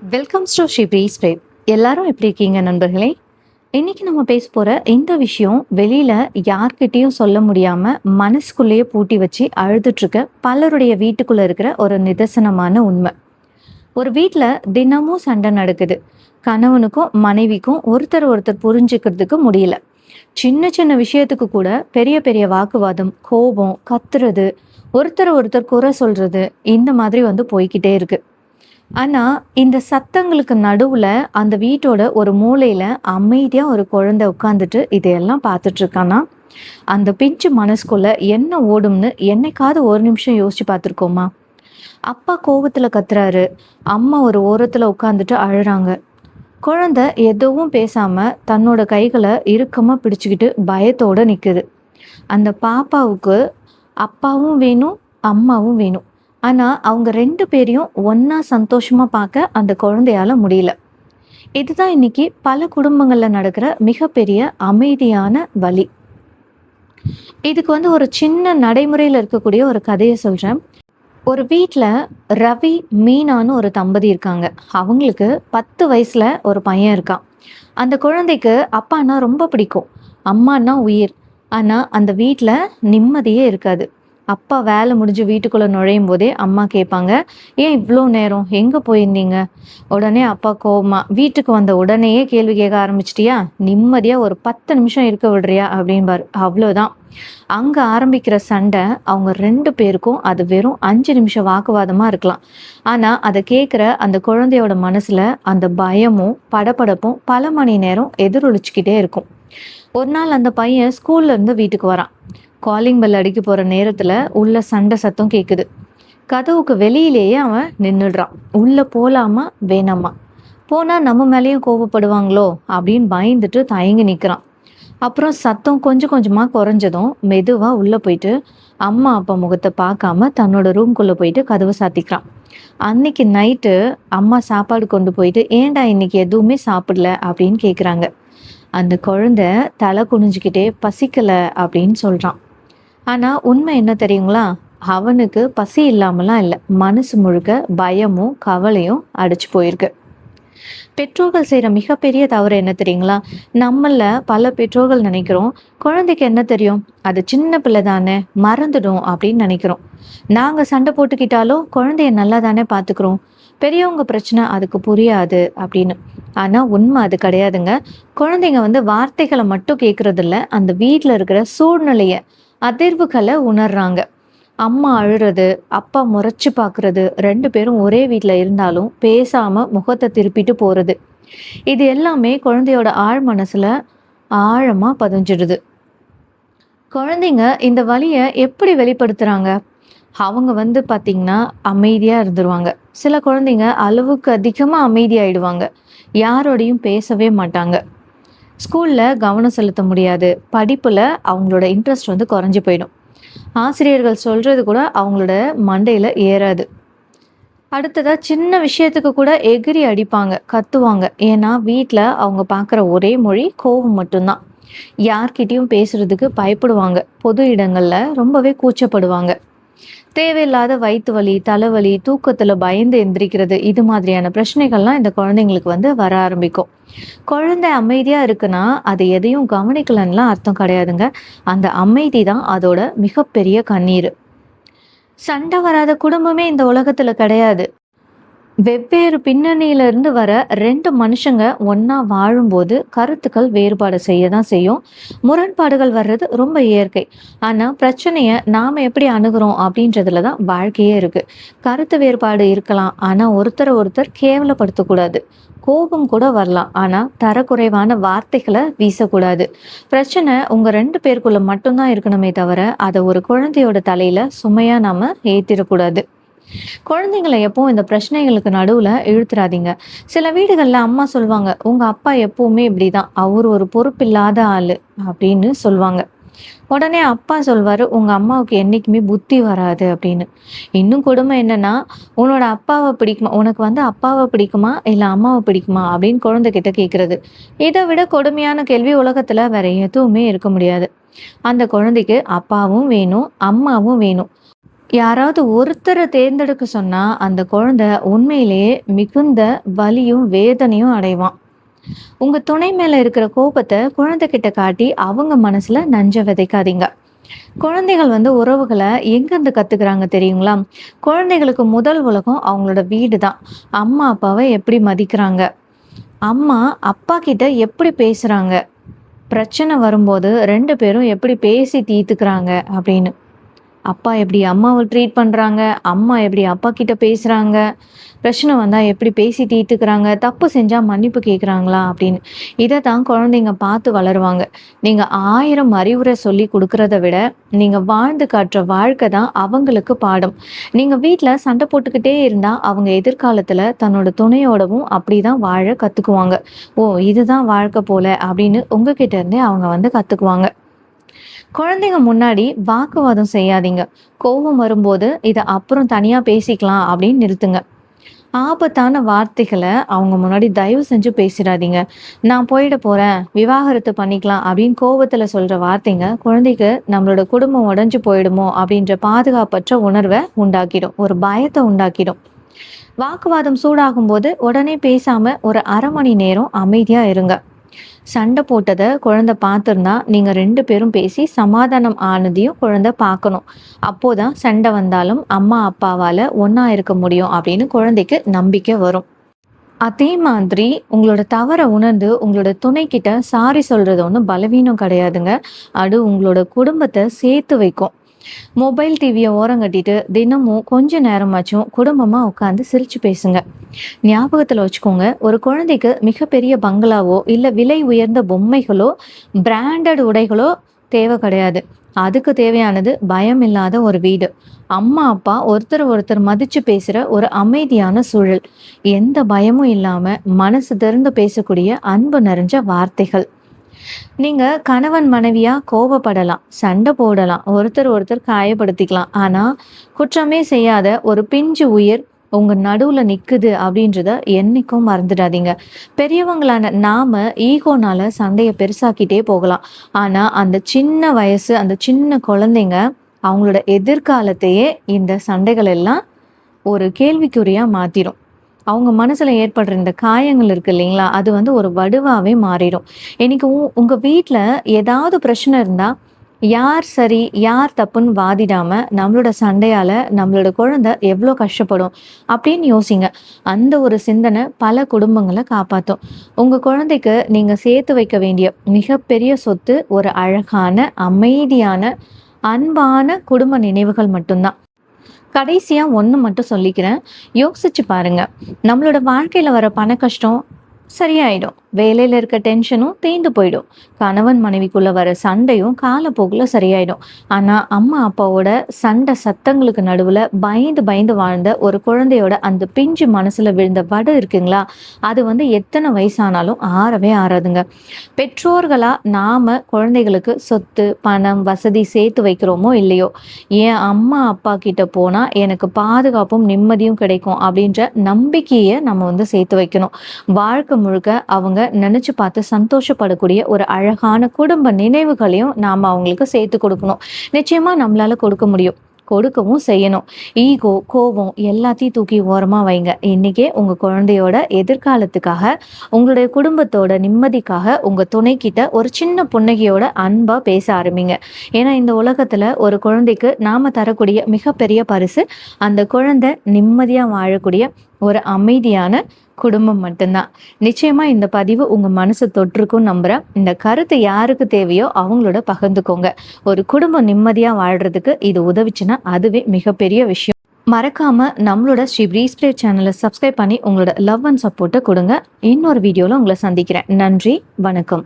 Welcome to Sri பிரீஸ்பே. எல்லாரும் எப்படி இருக்கீங்க நண்பர்களே? இன்னைக்கு நம்ம பேச போற இந்த விஷயம் வெளியில யார்கிட்டயும் சொல்ல முடியாம மனசுக்குள்ளேயே பூட்டி வச்சு அழுதுட்டு இருக்க பலருடைய வீட்டுக்குள்ள இருக்கிற ஒரு நிதர்சனமான உண்மை. ஒரு வீட்ல தினமும் சண்டை நடக்குது. கணவனுக்கும் மனைவிக்கும் ஒருத்தர் ஒருத்தர் புரிஞ்சுக்கிறதுக்கு முடியல. சின்ன சின்ன விஷயத்துக்கு கூட பெரிய பெரிய வாக்குவாதம், கோபம், கத்துறது, ஒருத்தர் ஒருத்தர் குறை சொல்றது, இந்த மாதிரி போய்க்கிட்டே இருக்கு. ஆனா, இந்த சத்தங்களுக்கு நடுவுல அந்த வீட்டோட ஒரு மூலையில அமைதியா ஒரு குழந்தை உட்கார்ந்துட்டு இதையெல்லாம் பார்த்துட்டு இருக்கான்னா, அந்த பிஞ்சு மனசுக்குள்ள என்ன ஓடும்னு என்னைக்காவது ஒரு நிமிஷம் யோசிச்சு பார்த்துருக்கோமா? அப்பா கோவத்துல கத்துறாரு, அம்மா ஒரு ஓரத்துல உட்கார்ந்துட்டு அழுறாங்க. குழந்தை எதுவும் பேசாம தன்னோட கைகளை இறுக்கமா பிடிச்சுக்கிட்டு பயத்தோட நிக்குது. அந்த பாப்பாவுக்கு அப்பாவும் வேணும், அம்மாவும் வேணும். ஆனா, அவங்க 2 பேரையும் ஒண்ணா சந்தோஷமா பார்க்க அந்த குழந்தையால முடியல. இதுதான் இன்னைக்கு பல குடும்பங்கள்ல நடக்கிற மிகப்பெரிய அமைதியான வலி. இதுக்கு ஒரு சின்ன நடைமுறையில இருக்கக்கூடிய ஒரு கதைய சொல்றேன். ஒரு வீட்ல ரவி, மீனான்னு ஒரு தம்பதி இருக்காங்க. அவங்களுக்கு 10 வயசுல ஒரு பையன் இருக்கான். அந்த குழந்தைக்கு அப்பான்னா ரொம்ப பிடிக்கும். அம்மான்னா உயிர். ஆனா, அந்த வீட்ல நிம்மதியே இருக்காது. அப்பா வேலை முடிஞ்சு வீட்டுக்குள்ள நுழையும் போதே அம்மா கேட்பாங்க, "ஏன் இவ்ளோ நேரம்? எங்க போயிருந்தீங்க?" உடனே அப்பா கோவமா, "வீட்டுக்கு வந்த உடனேயே கேள்வி கேட்க ஆரம்பிச்சிட்டியா? நிம்மதியா ஒரு 10 நிமிஷம் இருக்க விடுறியா?" அப்படின்பாரு. அவ்வளோதான். அங்க ஆரம்பிக்கிற சண்டை அவங்க 2 பேருக்கும் அது வெறும் 5 நிமிஷம் வாக்குவாதமா இருக்கலாம். ஆனா, அத கேட்கிற அந்த குழந்தையோட மனசுல அந்த பயமும், படபடப்பும் பல மணி நேரம் எதிரொலிச்சுக்கிட்டே இருக்கும். ஒரு நாள் அந்த பையன் ஸ்கூல்ல இருந்து வீட்டுக்கு வரான். காலிங் பெல் அடிக்க போற நேரத்துல உள்ள சண்டை சத்தம் கேக்குது. கதவுக்கு வெளியிலேயே அவன் நின்னுடுறான். உள்ள போலாமா வேணாமா? போனா நம்ம மேலேயும் கோபப்படுவாங்களோ அப்படின்னு பயந்துட்டு தயங்கி நிக்கிறான். அப்புறம் சத்தம் கொஞ்சம் கொஞ்சமா குறைஞ்சதும் மெதுவா உள்ள போயிட்டு அம்மா அப்பா முகத்தை பார்க்காம தன்னோட ரூம்குள்ள போயிட்டு கதவை சாத்திக்கிறான். அன்னைக்கு நைட்டு அம்மா சாப்பாடு கொண்டு போயிட்டு, "ஏன்டா இன்னைக்கு எதுவுமே சாப்பிடல?" அப்படின்னு கேக்குறாங்க. அந்த குழந்தை தலை குனிஞ்சுக்கிட்டே பசிக்கல அப்படின்னு சொல்றான். ஆனா உண்மை என்ன தெரியுங்களா? அவனுக்கு பசி இல்லாமலாம் இல்ல. மனசு முழுக்க பயமும், கவலையும் அடிச்சு போயிருக்கு. பெற்றோர்கள் செய்ற மிகப்பெரிய தவறு என்ன தெரியுங்களா? நம்மள பல பெற்றோர்கள் நினைக்கிறோம், குழந்தைக்கு என்ன தெரியும்? அது சின்ன பிள்ளை தானே, மறந்துடும் அப்படின்னு நினைக்கிறோம். நாங்க சண்டை போட்டுக்கிட்டாலும் குழந்தைய நல்லா தானே பார்த்துக்கிறோம். பெரியவங்க பிரச்சனை அதுக்கு புரியாது அப்படின்னு. ஆனா உண்மை அது கிடையாதுங்க. குழந்தைங்க வார்த்தைகள மட்டும் கேட்கறது இல்ல, அந்த வீட்ல இருக்கிற சூழ்நிலைய, அதிர்வுகள உணர்றாங்க. அம்மா அழுறது, அப்பா முறைச்சு பார்க்கறது, 2 பேரும் ஒரே வீட்ல இருந்தாலும் பேசாம முகத்த திருப்பிட்டு போறது. இது எல்லாமே குழந்தையோட ஆழ் மனசுல ஆழமா பதிஞ்சிடுது. குழந்தைங்க இந்த வலிய எப்படி வெளிப்படுத்துறாங்க? அவங்க பார்த்தீங்கன்னா, அமைதியா இருந்துருவாங்க. சில குழந்தைங்க அளவுக்கு அதிகமா அமைதியாயிடுவாங்க. யாரோடையும் பேசவே மாட்டாங்க. ஸ்கூல்ல கவனம் செலுத்த முடியாது. படிப்புல அவங்களோட இன்ட்ரெஸ்ட் குறைஞ்சு போயிடும். ஆசிரியர்கள் சொல்றது கூட அவங்களோட மண்டையில ஏறாது. அடுத்ததா சின்ன விஷயத்துக்கு கூட எகிறி அடிப்பாங்க, கத்துவாங்க. ஏன்னா வீட்ல அவங்க பார்க்குற ஒரே மொழி கோவம் மட்டும்தான். யார்கிட்டயும் பேசுறதுக்கு பயப்படுவாங்க. பொது இடங்கள்ல ரொம்பவே கூச்சப்படுவாங்க. தேவையில்லாத வயித்து வலி, தலைவலி, தூக்கத்துல பயந்து எந்திரிக்கிறது, இது மாதிரியான பிரச்சனைகள்லாம் இந்த குழந்தைங்களுக்கு வர ஆரம்பிக்கும். குழந்தை அமைதியா இருக்குன்னா, அது எதையும் கவனிக்கலன்னுலாம் அர்த்தம் கிடையாதுங்க. அந்த அமைதி தான் அதோட மிகப்பெரிய கண்ணீரு. சண்டை வராத குடும்பமே இந்த உலகத்துல கிடையாது. வெவ்வேறு பின்னணியில இருந்து வர 2 மனுஷங்க ஒண்ணா வாழும்போது கருத்துக்கள் வேறுபாடு செய்ய தான் செய்யும். முரண்பாடுகள் வர்றது ரொம்ப இயற்கை. ஆனா பிரச்சனைய நாம எப்படி அணுகுறோம் அப்படின்றதுல தான் வாழ்க்கையே இருக்கு. கருத்து வேறுபாடு இருக்கலாம். ஆனா ஒருத்தரை ஒருத்தர் கேவலப்படுத்தக்கூடாது. கோபம் கூட வரலாம். ஆனா தரக்குறைவான வார்த்தைகளை வீசக்கூடாது. பிரச்சனை உங்க 2 பேருக்குள்ள மட்டும்தான் இருக்கணுமே தவிர, அதை ஒரு குழந்தையோட தலையில சுமையா நாம ஏத்திடக்கூடாது. குழந்தைங்கள எப்பவும் இந்த பிரச்சனைகளுக்கு நடுவுல இழுத்துறாதீங்க. சில வீடுகள்ல அம்மா சொல்வாங்க, "உங்க அப்பா எப்பவுமே இப்படிதான். அவரு ஒரு பொறுப்பில்லாத ஆளு" அப்படின்னு சொல்வாங்க. உடனே அப்பா சொல்வாரு, "உங்க அம்மாவுக்கு என்னைக்குமே புத்தி வராது" அப்படின்னு. இன்னும் கொடுமை என்னன்னா, "உன்னோட அப்பாவ பிடிக்குமா? உனக்கு அப்பாவ பிடிக்குமா? இல்ல அம்மாவ பிடிக்குமா?" அப்படின்னு குழந்தைகிட்ட கேட்கிறது. இத விட கொடுமையான கேள்வி உலகத்துல வேற எதுவுமே இருக்க முடியாது. அந்த குழந்தைக்கு அப்பாவும் வேணும், அம்மாவும் வேணும். யாராவது ஒருத்தர தேர்ந்தெடுக்க சொன்னா, அந்த குழந்தை உண்மையிலேயே மிகுந்த வலியும், வேதனையும் அடைவான். உங்க துணை மேல இருக்கிற கோபத்த குழந்தைகிட்ட காட்டி, அவங்க மனசுல நஞ்ச விதைக்காதீங்க. குழந்தைகள் உறவுகள எங்கேருந்து கத்துக்கிறாங்க தெரியுங்களா? குழந்தைகளுக்கு முதல் உலகம் அவங்களோட வீடு தான். அம்மா, அப்பாவ எப்படி மதிக்கிறாங்க? அம்மா, அப்பா கிட்ட எப்படி பேசுறாங்க? பிரச்சனை வரும்போது 2 பேரும் எப்படி பேசி தீர்த்துக்கிறாங்க அப்படின்னு. அப்பா எப்படி அம்மாவ ட்ரீட் பண்றாங்க, அம்மா எப்படி அப்பா கிட்ட பேசுறாங்க, பிரச்சனை வந்தா எப்படி பேசி தீர்த்துக்கிறாங்க, தப்பு செஞ்சா மன்னிப்பு கேட்குறாங்களா அப்படின்னு. இத தான் குழந்தைங்க பார்த்து வளருவாங்க. நீங்க 1000 அறிவுரை சொல்லி குடுக்கிறத விட, நீங்க வாழ்ந்து காட்டுற வாழ்க்கை தான் அவங்களுக்கு பாடம். நீங்க வீட்ல சண்டை போட்டுக்கிட்டே இருந்தா, அவங்க எதிர்காலத்துல தன்னோட துணையோடவும் அப்படிதான் வாழ கத்துக்குவாங்க. ஓ! இதுதான் வாழ்க்கை போல அப்படின்னு உங்ககிட்ட இருந்தே அவங்க கத்துக்குவாங்க. குழந்தைங்க முன்னாடி வாக்குவாதம் செய்யாதீங்க. கோவம் வரும்போது இத அப்புறம் தனியா பேசிக்கலாம் அப்படின்னு நிறுத்துங்க. ஆபத்தான வார்த்தைகள அவங்க முன்னாடி தயவு செஞ்சு பேசிறாதீங்க. நான் போயிட போறேன், விவாகரத்து பண்ணிக்கலாம் அப்படின்னு கோவத்துல சொல்ற வார்த்தைங்க குழந்தைக்கு நம்மளோட குடும்பம் உடைஞ்சு போயிடுமோ அப்படின்ற பாதுகாப்பற்ற உணர்வை உண்டாக்கிடும். ஒரு பயத்தை உண்டாக்கிடும். வாக்குவாதம் சூடாகும்போது உடனே பேசாம ஒரு 1/2 மணி நேரம் அமைதியா இருங்க. சண்டை போட்டத குழந்தை பார்த்துருந்தா, நீங்க 2 பேரும் பேசி சமாதானம் ஆனதையும் குழந்தை பார்க்கணும். அப்போதான் சண்டை வந்தாலும் அம்மா, அப்பாவால ஒண்ணா இருக்க முடியும் அப்படின்னு குழந்தைக்கு நம்பிக்கை வரும். அதே மாதிரி உங்களோட தவற உணர்ந்து உங்களோட துணைக்கிட்ட சாரி சொல்றது ஒண்ணும் பலவீனம் கிடையாதுங்க. அது உங்களோட குடும்பத்த சேர்த்து வைக்கும். மொபைல் டிவிய ஓரங்கட்டிட்டு தினமும் கொஞ்ச நேரமாச்சும் குடும்பமா உட்காந்து சிரிச்சு பேசுங்க. ஞாபகத்துல வச்சுக்கோங்க, ஒரு குழந்தைக்கு மிகப்பெரிய பங்களாவோ இல்ல விலை உயர்ந்த பொம்மைகளோ பிராண்டட் உடைகளோ தேவை கிடையாது. அதுக்கு தேவையானது பயம் இல்லாத ஒரு வீடு. அம்மா அப்பா ஒருத்தர் ஒருத்தர் மதிச்சு பேசுற ஒரு அமைதியான சூழல். எந்த பயமும் இல்லாம மனசு திறந்து பேசக்கூடிய அன்பு நிறைஞ்ச வார்த்தைகள். நீங்க கணவன் மனைவியா கோபப்படலாம், சண்டை போடலாம், ஒருத்தர் ஒருத்தர் காயப்படுத்திக்கலாம். ஆனா குற்றமே செய்யாத ஒரு பிஞ்சு உயிர் உங்க நடுவுல நிக்குது அப்படின்றத என்னைக்கும் மறந்துடாதீங்க. பெரியவங்களான நாம ஈகோனால சண்டைய பெருசாக்கிட்டே போகலாம். ஆனா அந்த சின்ன வயசு, அந்த சின்ன குழந்தைங்க அவங்களோட எதிர்காலத்தையே இந்த சண்டைகள் எல்லாம் ஒரு கேள்விக்குறியா மாத்திரும். அவங்க மனசுல ஏற்படுற இந்த காயங்கள் இருக்கு இல்லைங்களா? அது ஒரு வடுவாவே மாறிடும். இன்னைக்கு உங்க வீட்ல ஏதாவது பிரச்சனை இருந்தா, யார் சரி, யார் தப்புன்னு வாதிடாம, நம்மளோட சண்டையால நம்மளோட குழந்தை எவ்ளோ கஷ்டப்படும் அப்படின்னு யோசிங்க. அந்த ஒரு சிந்தனை பல குடும்பங்கள காப்பாத்தும். உங்க குழந்தைக்கு நீங்க சேர்த்து வைக்க வேண்டிய மிகப்பெரிய சொத்து ஒரு அழகான, அமைதியான, அன்பான குடும்ப நினைவுகள் மட்டும்தான். கடைசியா ஒண்ணு மட்டும் சொல்லிக்கிறேன். யோசிச்சு பாருங்க. நம்மளோட வாழ்க்கையில வர பண கஷ்டம் சரியாயிடும். வேலையில இருக்க டென்ஷனும் தீர்ந்து போயிடும். கணவன் மனைவிக்குள்ள வர சண்டையும் காலப்போக்குல சரியாயிடும். ஆனா அம்மா அப்பாவோட சண்டை சத்தங்களுக்கு நடுவுல பயந்து பயந்து வாழ்ந்த ஒரு குழந்தையோட அந்த பிஞ்சு மனசுல விழுந்த வடு இருக்குங்களா, அது எத்தனை வயசானாலும் ஆறவே ஆறாதுங்க. பெற்றோர்களா நாம குழந்தைகளுக்கு சொத்து, பணம், வசதி சேர்த்து வைக்கிறோமோ இல்லையோ, என் அம்மா அப்பா கிட்ட போனா எனக்கு பாதுகாப்பும் நிம்மதியும் கிடைக்கும் அப்படின்ற நம்பிக்கையை நம்ம சேர்த்து வைக்கணும். வாழ்க்கை முழுக்க அவங்க நினைச்சு பார்த்து சந்தோஷப்படக்கூடிய ஒரு அழகான குடும்ப நினைவுகளையும் நாம அவங்களுக்கு சேர்த்து கொடுக்கணும். நிச்சயமா நம்மளால கொடுக்க முடியும். கொடுக்கவும் செய்யணும். ஈகோ, கோபம் எல்லாத்தையும் தூக்கி ஓரமா வைங்க. இன்னைக்கே உங்க குழந்தையோட எதிர்காலத்துக்காக, உங்களுடைய குடும்பத்தோட நிம்மதிக்காக உங்க துணைக்கிட்ட ஒரு சின்ன புன்னகையோட அன்பா பேச ஆரம்பிங்க. ஏன்னா இந்த உலகத்துல ஒரு குழந்தைக்கு நாம தரக்கூடிய மிகப்பெரிய பரிசு அந்த குழந்தை நிம்மதியா வாழக்கூடிய ஒரு அமைதியான குடும்பம் மட்டும்தான். நிச்சயமா இந்த பதிவு உங்க மனசு தொற்றுக்கும் நம்புறேன். இந்த கருத்து யாருக்கு தேவையோ அவங்களோட பகிர்ந்துக்கோங்க. ஒரு குடும்பம் நிம்மதியா வாழ்றதுக்கு இது உதவிச்சுன்னா அதுவே மிகப்பெரிய விஷயம். மறக்காம நம்மளோட ஸ்ரீ பிரீஸ் பிளே சேனலை சப்ஸ்கிரைப் பண்ணி உங்களோட லவ் அண்ட் சப்போர்ட்டை கொடுங்க. இன்னொரு வீடியோல உங்களை சந்திக்கிறேன். நன்றி, வணக்கம்.